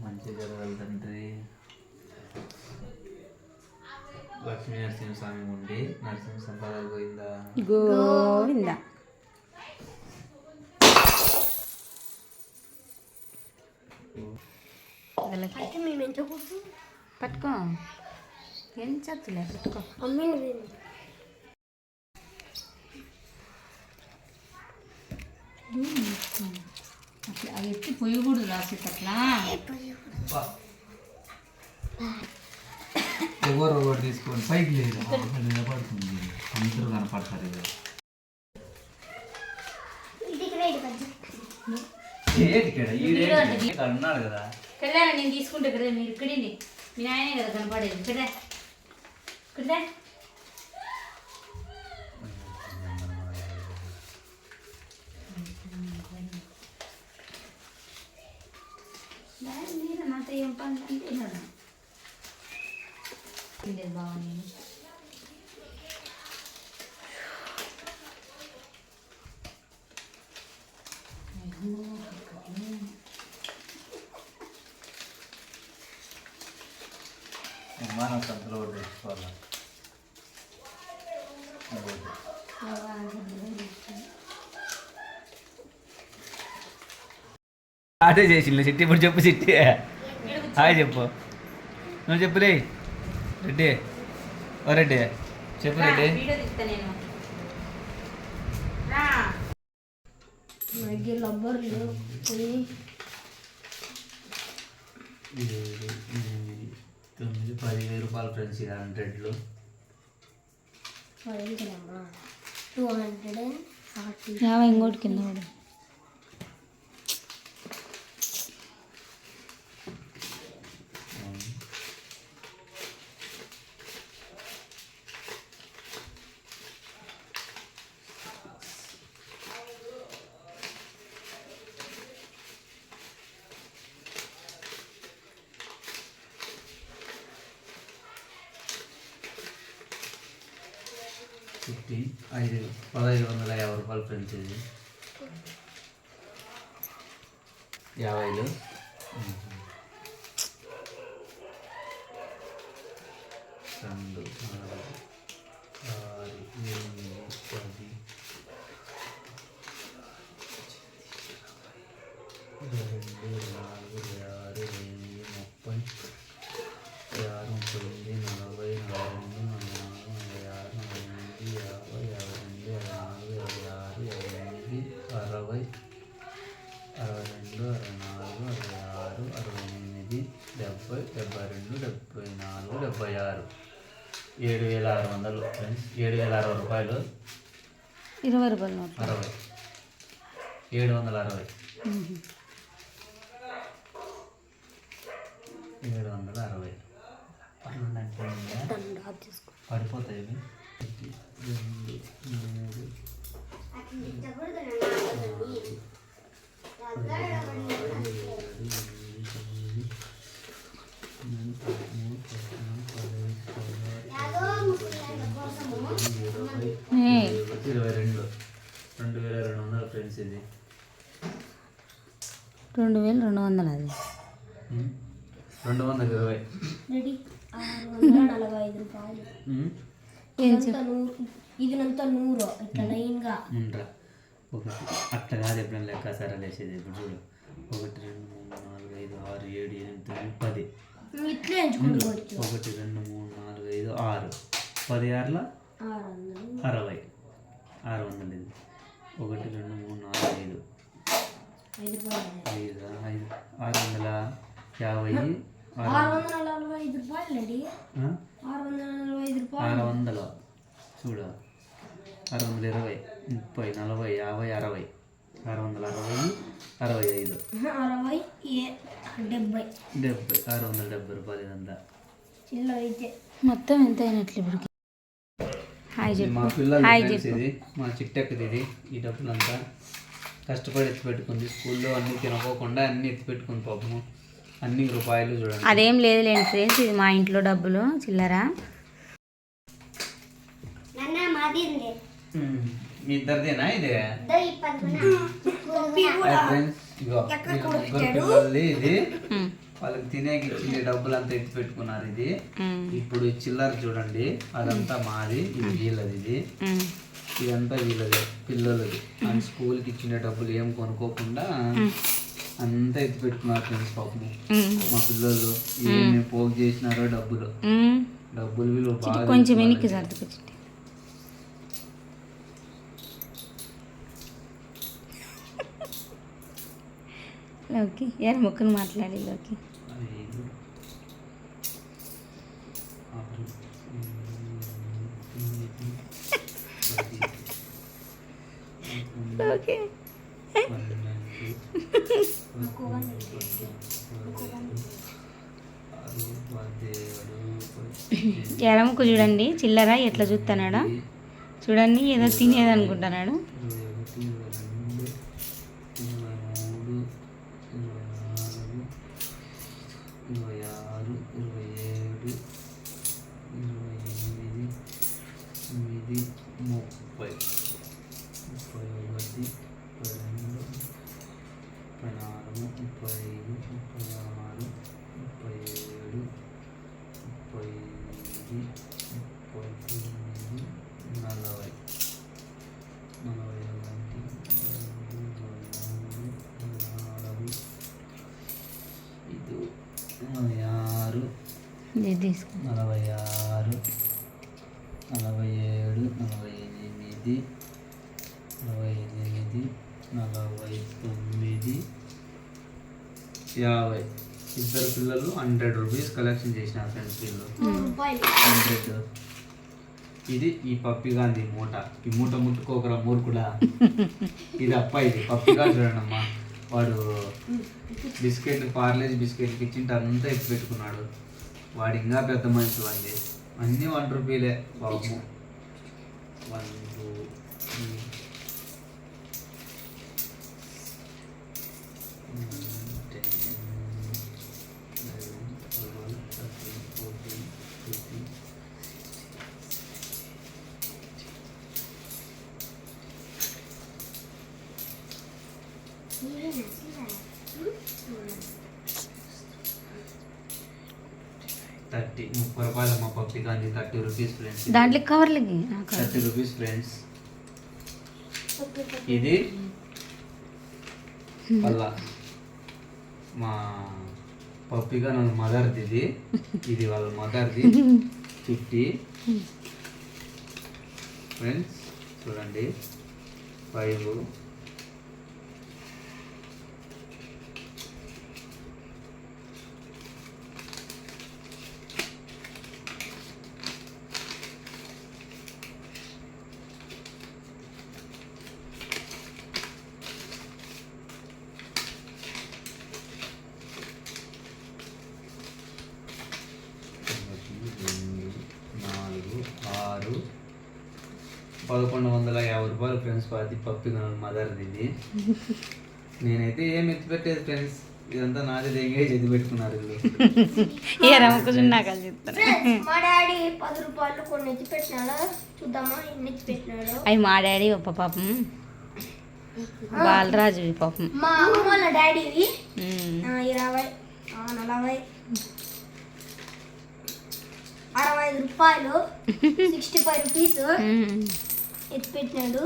మంచి జరగాలి తండ్రి. లక్ష్మీ నరసింహస్వామి ఉండి నరసింహ సంపదాలు పోయిందా గోవిందా. పట్టుకో ఏం చచ్చులే పట్టుకో. అట్లా అది ఎత్తి పొయ్యకూడదు రాసేటట్లా. ఎవరు ఒకటి తీసుకొని పైకి లేదు నిలబడుతుంది. అందరూ కనపడతారు. అన్నాడు కదా కదా నేను తీసుకుంటే కదా మీరు ఇక్కడండి. మీ నాయనే కదా కనపడేది. కదా కదా మీరు నాతో ఏం పని అంటే బాగా నేను విమానం సంతలో కూడా తెచ్చుకోవాలి. అదే చేసింది చిట్టి. ఇప్పుడు చెప్పు చిట్టి. హాయ్ చెప్పు. నువ్వు చెప్పులే రెడ్డి. ఓ రెడ్డి చెప్పు రెడ్డి. తొమ్మిది 10,000 రూపాయలు ఫ్రెండ్స్. ఇది 100లో 50 ఇంకోటి కింద పడు. ఫిఫ్టీ 1,550 రూపాయలు ఫ్రెండ్స్. ఇది 50లో 2, 4, 6, 8, 10, 22, 24, 26, 28, 30, 7,600 ఫ్రెండ్స్. 7,060 రూపాయలు. 20 రూపాయలు 60 760 760 పడిపోతాయి. 2, 2,200 ఫ్రెండ్స్. ఇది 2,200. అది 220. ఇదంతా 100 ఇట్లా లైన్గా ఒకటి అట్లా కాదు. ఎప్పుడైనా లెక్క సరే లేసేది. ఇప్పుడు చూడు 1, 2, 3, 4, 5, 6, 7, 8, 9, 10 ఇట్లా ఎంచుకుంటుకోవచ్చు. 1, 2, 3, 4, 5, 6 10 6ల 60 600. ఇది 1, 2, 3, 4, 5 650 645 రూపాయలు. 600 చూడ 620 30 40 50 60 660 65 70 670 రూపాయలు. ఇదంతా చిల్లరైతే మొత్తం ఎంత అయినట్లు ఇప్పుడు. మా పిల్లలు ఇది మా చిట్టెక్కది. ఇది ఈ డబ్బులంతా కష్టపడి ఎత్తిపెట్టుకుంది. స్కూల్లో అన్నీ తినకోకుండా అన్నీ ఎత్తిపెట్టుకుంది పాపము. అన్ని రూపాయలు చూడండి. అదేం లేదులేండి ఫ్రెండ్స్. ఇది మా ఇంట్లో డబ్బులు చిల్లరా. మీ ఇద్దరిదేనా ఇది? ఇది వాళ్ళకి తినేకి ఇచ్చింది డబ్బులు అంతా ఎత్తి పెట్టుకున్నారు. ఇది ఇప్పుడు చిల్లర చూడండి, అదంతా మాది, ఇది వీళ్ళది. ఇది ఇదంతా వీళ్ళది, పిల్లలది. అండ్ స్కూల్కి ఇచ్చిన డబ్బులు ఏం కొనుక్కోకుండా అంతా ఎత్తి పెట్టుకున్నారు ఫ్రెండ్స్. పాపము మా పిల్లలు ఏమేమి పోగు చేసినారో డబ్బులు వీళ్ళు బాగా కొంచెం వెనక్కి సర్దుకొచ్చి లోకి యారు ముక్కను మాట్లాడి లోకి. ఓకే ఎడమకు చూడండి చిల్లర ఎట్లా చూస్తున్నాడా చూడండి, ఏదో తినేది అనుకుంటున్నాడు. 46, 47, 48, 49, 50. ఇద్దరు పిల్లలు 100 రూపీస్ కలెక్షన్ చేసినారు ఫ్రెండ్స్ వీళ్ళు. 100. ఇది ఈ పప్పి గాంధీ మూట. ఈ మూట ముట్టుకోకరా మూర్ఖుడా. ఇది అప్ప, ఇది పప్పిగా చూడండి అమ్మా. వాడు బిస్కెట్ పార్లేజ్ బిస్కెట్కి ఇచ్చింటే అంతా ఎత్తి పెట్టుకున్నాడు. వాడు ఇంకా పెద్ద మనిషి వాడి. అన్నీ 1 రూపీలే బాబు. 1, 2, 3, 10, 11, 12, 13, 14, 15. ₹30 అమ్మ పప్పి కానీ 30 రూపీస్ ఫ్రెండ్స్. దాంట్లో కవర్లకి 30 రూపీస్ ఫ్రెండ్స్. ఇది అలా మా పప్పిగా నన్ను మదర్ది. ఇది వాళ్ళ మదర్ది 50 ఫ్రెండ్స్. చూడండి 5, 1150 రూపాయలు ఫ్రెండ్స్. అది పప్పి మదర్ది. ఇది నేనైతే ఏం ఎత్తి పెట్టేది ఫ్రెండ్స్. ఇదంతా నాది ఎంగేజ్ ఎత్తి పెట్టుకున్నారు వీళ్ళు. మా డాడీ 10 రూపాయలు కొన్ని ఎత్తి పెట్టినాడు. చూద్దామా ఎన్ని ఎత్తి పెట్టినాడు. అవి మా డాడీ ఒప్ప పాపం బాలరాజు పాపం. మా అమ్మ వాళ్ళ డాడీవి 20, 40, 65 రూపాయలు 65 రూపీస్ ఎత్తి పెట్టినాడు.